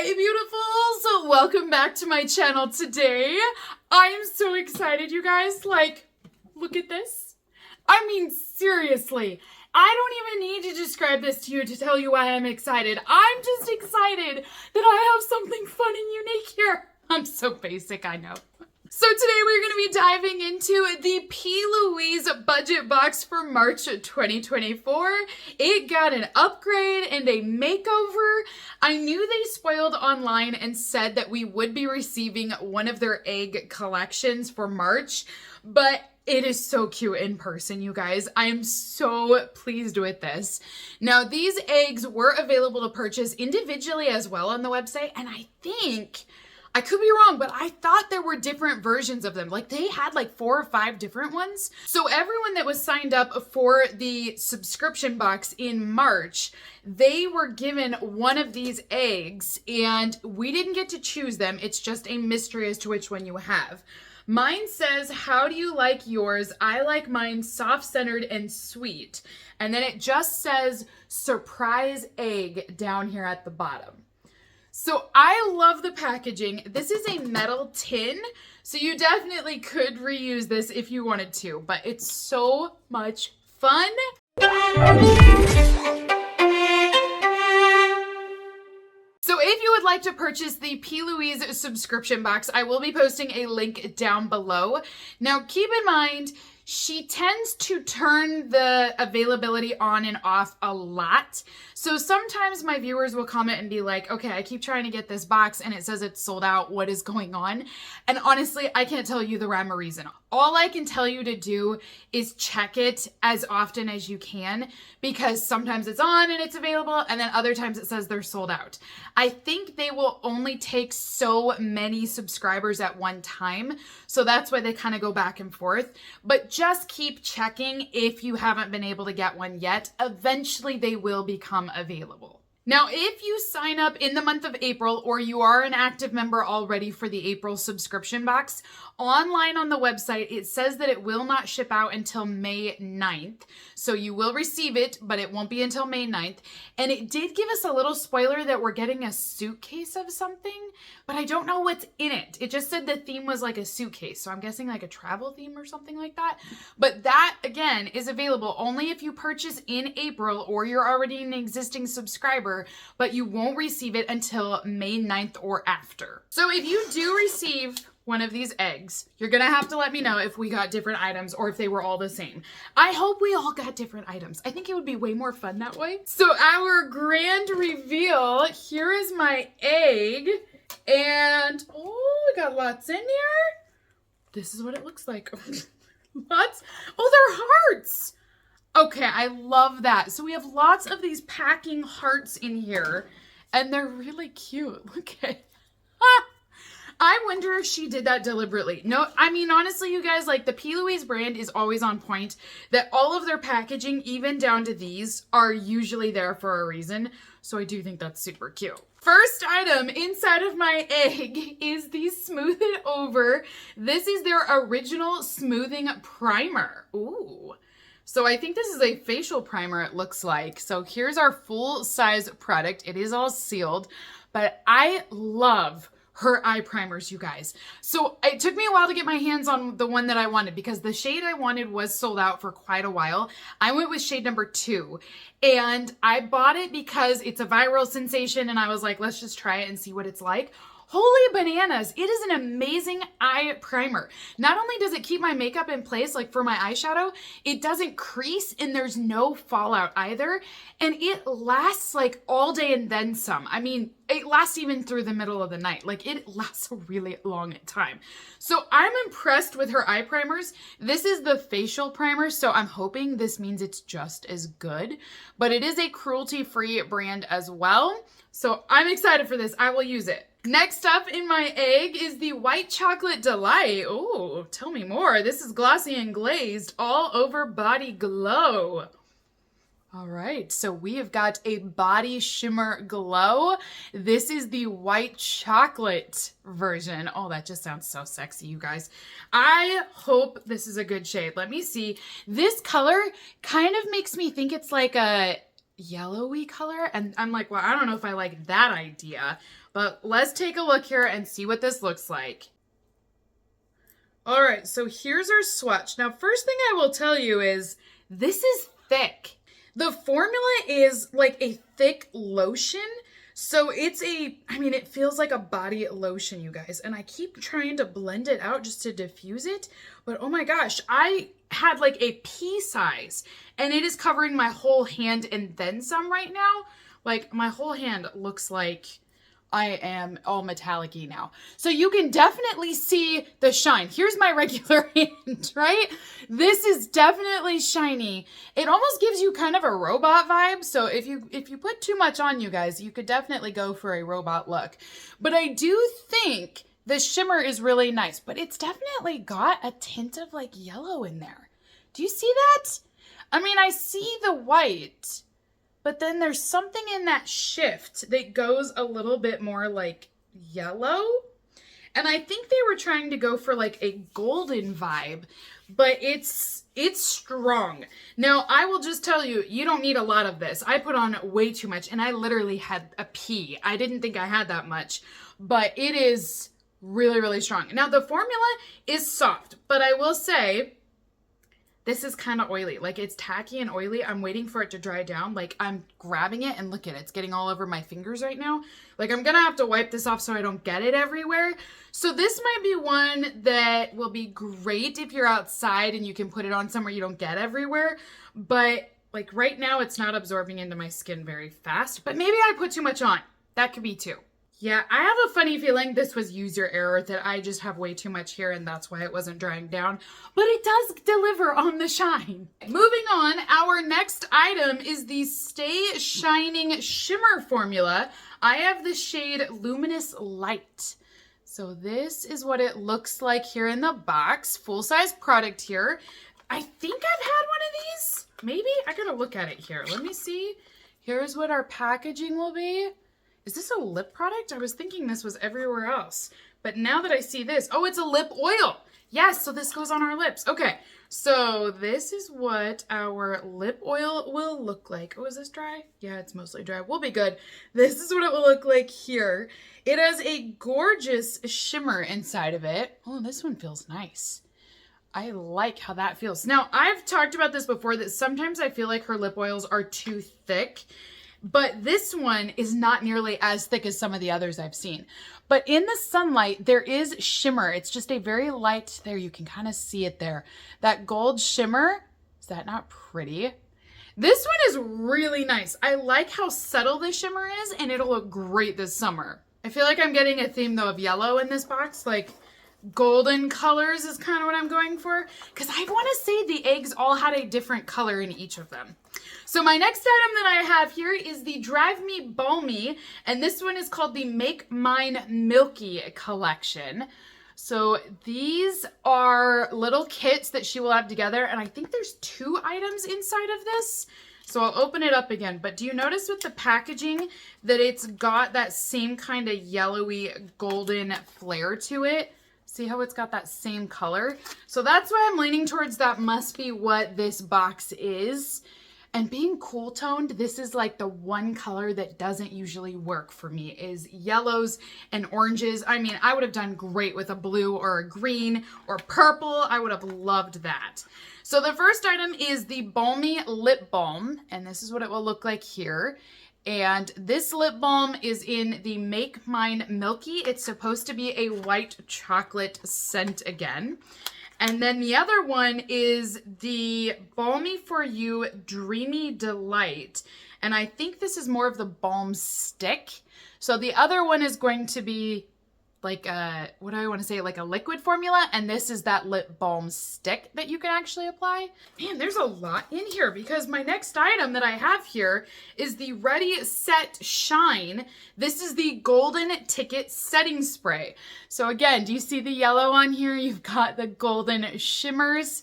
Hey beautifuls, welcome back to my channel today. I am so excited, you guys. Like, look at this. I mean, seriously, I don't even need to describe this to you to tell you why I'm excited. I'm just excited that I have something fun and unique here. I'm so basic, I know. So today we're going to be diving into the PLouise budget box for March 2024. It got an upgrade and a makeover. I knew they spoiled online and said that we would be receiving one of their egg collections for March, but it is so cute in person, you guys. I am so pleased with this. Now, these eggs were available to purchase individually as well on the website, and I could be wrong, but I thought there were different versions of them. Like they had like 4 or 5 different ones. So everyone that was signed up for the subscription box in March, they were given one of these eggs and we didn't get to choose them. It's just a mystery as to which one you have. Mine says, how do you like yours? I like mine soft-centered and sweet. And then it just says surprise egg down here at the bottom. So I love the packaging. This is a metal tin, so you definitely could reuse this if you wanted to, but it's so much fun. So if you would like to purchase the PLouise subscription box, I will be posting a link down below. Now keep in mind, she tends to turn the availability on and off a lot. So sometimes my viewers will comment and be like, okay, I keep trying to get this box and it says it's sold out. What is going on? And honestly, I can't tell you the rhyme or reason. All I can tell you to do is check it as often as you can, because sometimes it's on and it's available and then other times it says they're sold out. I think they will only take so many subscribers at one time. So that's why they kind of go back and forth. But just keep checking if you haven't been able to get one yet. Eventually they will become available. Now, if you sign up in the month of April or you are an active member already for the April subscription box, online on the website, it says that it will not ship out until May 9th. So you will receive it, but it won't be until May 9th. And it did give us a little spoiler that we're getting a suitcase of something, but I don't know what's in it. It just said the theme was like a suitcase. So I'm guessing like a travel theme or something like that. But that, again, is available only if you purchase in April or you're already an existing subscriber, but you won't receive it until May 9th or after. So if you do receive one of these eggs, you're gonna have to let me know if we got different items or if they were all the same. I hope we all got different items. I think it would be way more fun that way. So our grand reveal, here is my egg, and oh, we got lots in here. This is what it looks like. Lots, oh, they're hearts. Okay, I love that. So we have lots of these packing hearts in here, and they're really cute. Look at I wonder if she did that deliberately. No, I mean, honestly, you guys, like the PLouise brand is always on point, that all of their packaging, even down to these, are usually there for a reason. So I do think that's super cute. First item inside of my egg is the Smooth It Over. This is their original smoothing primer. Ooh. So I think this is a facial primer, it looks like. So here's our full size product. It is all sealed, but I love her eye primers, you guys. So it took me a while to get my hands on the one that I wanted because the shade I wanted was sold out for quite a while. I went with shade number 2 and I bought it because it's a viral sensation and I was like, let's just try it and see what it's like. Holy bananas, it is an amazing eye primer. Not only does it keep my makeup in place, like for my eyeshadow, it doesn't crease and there's no fallout either. And it lasts like all day and then some. I mean, it lasts even through the middle of the night. Like it lasts a really long time. So I'm impressed with her eye primers. This is the facial primer, so I'm hoping this means it's just as good. But it is a cruelty-free brand as well. So I'm excited for this. I will use it. Next up in my egg is the White Chocolate Delight. Oh, tell me more. This is glossy and glazed, all over body glow. All right, so we have got a body shimmer glow. This is the white chocolate version. Oh, that just sounds so sexy, you guys. I hope this is a good shade. Let me see. This color kind of makes me think it's like a yellowy color, and I'm like, well, I don't know if I like that idea, But let's take a look here and see what this looks like. All right, so here's our swatch. Now, first thing I will tell you is this is thick. The formula is like a thick lotion. So it feels like a body lotion, you guys. And I keep trying to blend it out just to diffuse it. But oh my gosh, I had like a pea size and it is covering my whole hand and then some right now. Like my whole hand looks like I am all metallic-y now. So you can definitely see the shine. Here's my regular hand, right? This is definitely shiny. It almost gives you kind of a robot vibe. So if you put too much on, you guys, you could definitely go for a robot look. But I do think the shimmer is really nice, but it's definitely got a tint of like yellow in there. Do you see that? I mean, I see the white, but then there's something in that shift that goes a little bit more like yellow. And I think they were trying to go for like a golden vibe, but it's strong. Now, I will just tell you, you don't need a lot of this. I put on way too much and I literally had a pea. I didn't think I had that much, but it is really, really strong. Now, the formula is soft, but I will say, this is kind of oily. Like it's tacky and oily. I'm waiting for it to dry down. Like I'm grabbing it and look at it. It's getting all over my fingers right now. Like I'm going to have to wipe this off so I don't get it everywhere. So this might be one that will be great if you're outside and you can put it on somewhere you don't get everywhere. But like right now it's not absorbing into my skin very fast. But maybe I put too much on. That could be too. Yeah, I have a funny feeling this was user error, that I just have way too much here and that's why it wasn't drying down. But it does deliver on the shine. Moving on, our next item is the Stay Shining Shimmer Formula. I have the shade Luminous Light. So this is what it looks like here in the box. Full-size product here. I think I've had one of these. Maybe? I gotta look at it here. Let me see. Here's what our packaging will be. Is this a lip product? I was thinking this was everywhere else. But now that I see this, oh, it's a lip oil. Yes, so this goes on our lips. Okay, so this is what our lip oil will look like. Oh, is this dry? Yeah, it's mostly dry. We'll be good. This is what it will look like here. It has a gorgeous shimmer inside of it. Oh, this one feels nice. I like how that feels. Now, I've talked about this before, that sometimes I feel like her lip oils are too thick. But this one is not nearly as thick as some of the others I've seen. But in the sunlight, there is shimmer. It's just a very light, there, you can kind of see it there. That gold shimmer, is that not pretty? This one is really nice. I like how subtle the shimmer is, and it'll look great this summer. I feel like I'm getting a theme, though, of yellow in this box. Like, golden colors is kind of what I'm going for. Because I want to say the eggs all had a different color in each of them. So my next item that I have here is the Drive Me Balmy, and this one is called the Make Mine Milky collection. So these are little kits that she will have together, and I think there's 2 items inside of this. So I'll open it up again, but do you notice with the packaging that it's got that same kind of yellowy golden flare to it? See how it's got that same color? So that's why I'm leaning towards that must be what this box is. And being cool toned, this is like the one color that doesn't usually work for me, is yellows and oranges. I mean, I would have done great with a blue or a green or purple. I would have loved that. So the first item is the Balmy Lip Balm, and this is what it will look like here. And this lip balm is in the Make Mine Milky. It's supposed to be a white chocolate scent again. And then the other one is the Balmy For You Dreamy Delight. And I think this is more of the balm stick. So the other one is going to be like a, what do I want to say, like a liquid formula. And this is that lip balm stick that you can actually apply. Man, there's a lot in here, because my next item that I have here is the Ready, Set, Shine. This is the Golden Ticket Setting Spray. So again, do you see the yellow on here? You've got the golden shimmers.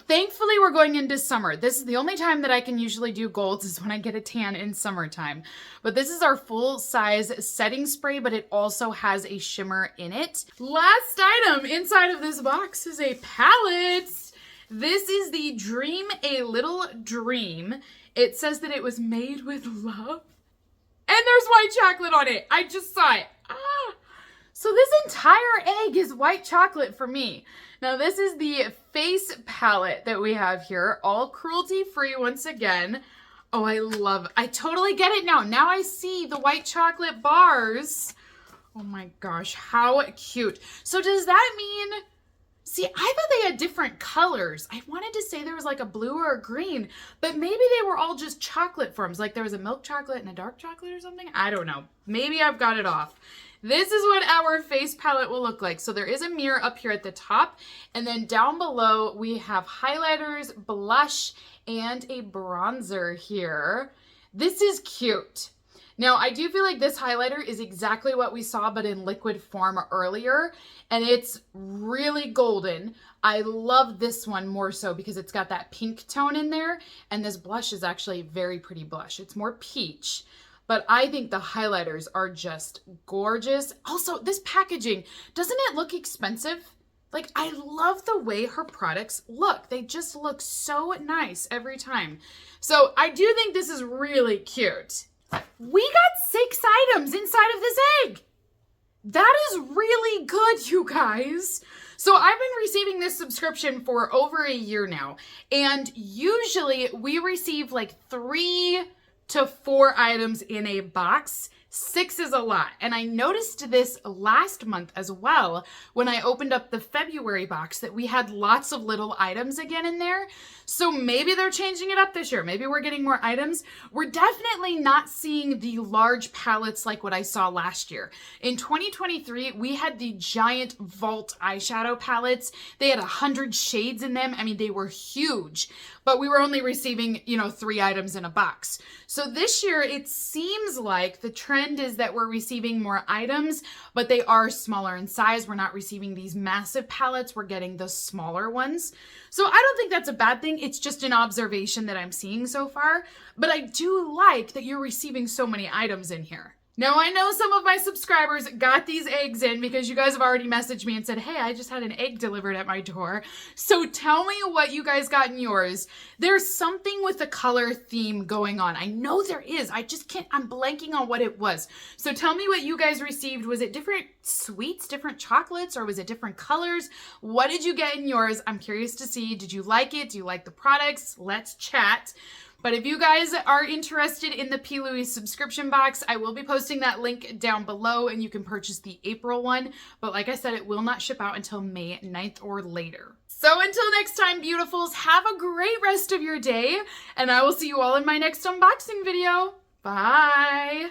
Thankfully, we're going into summer. This is the only time that I can usually do golds, is when I get a tan in summertime. But this is our full-size setting spray, but it also has a shimmer in it. Last item inside of this box is a palette. This is the Dream a Little Dream. It says that it was made with love. And there's white chocolate on it. I just saw it. Ah. So this entire egg is white chocolate for me. Now this is the face palette that we have here. All cruelty-free once again. Oh, I totally get it now. Now I see the white chocolate bars. Oh my gosh, how cute. So does that mean, see, I thought they had different colors. I wanted to say there was like a blue or a green, but maybe they were all just chocolate forms. Like there was a milk chocolate and a dark chocolate or something. I don't know. Maybe I've got it off. This is what our face palette will look like. So there is a mirror up here at the top, and then down below we have highlighters, blush, and a bronzer here. This is cute. Now, I do feel like this highlighter is exactly what we saw, but in liquid form earlier, and it's really golden. I love this one more so because it's got that pink tone in there, and this blush is actually a very pretty blush. It's more peach, but I think the highlighters are just gorgeous. Also, this packaging, doesn't it look expensive? Like, I love the way her products look. They just look so nice every time. So I do think this is really cute. We got 6 items inside of this egg. That is really good, you guys. So I've been receiving this subscription for over a year now. And usually we receive like 3 to 4 items in a box. 6 is a lot. And I noticed this last month as well when I opened up the February box that we had lots of little items again in there. So maybe they're changing it up this year. Maybe we're getting more items. We're definitely not seeing the large palettes like what I saw last year. In 2023, we had the giant Vault eyeshadow palettes. They had 100 shades in them. I mean, they were huge, but we were only receiving, 3 items in a box. So this year, it seems like the trend is that we're receiving more items, but they are smaller in size. We're not receiving these massive palettes. We're getting the smaller ones. So I don't think that's a bad thing. It's just an observation that I'm seeing so far, but I do like that you're receiving so many items in here. Now, I know some of my subscribers got these eggs in because you guys have already messaged me and said, hey, I just had an egg delivered at my door. So tell me what you guys got in yours. There's something with the color theme going on. I know there is. I just can't, I'm blanking on what it was. So tell me what you guys received. Was it different sweets, different chocolates, or was it different colors? What did you get in yours? I'm curious to see. Did you like it? Do you like the products? Let's chat. But if you guys are interested in the PLouise subscription box, I will be posting that link down below and you can purchase the April one. But like I said, it will not ship out until May 9th or later. So until next time, beautifuls, have a great rest of your day and I will see you all in my next unboxing video. Bye.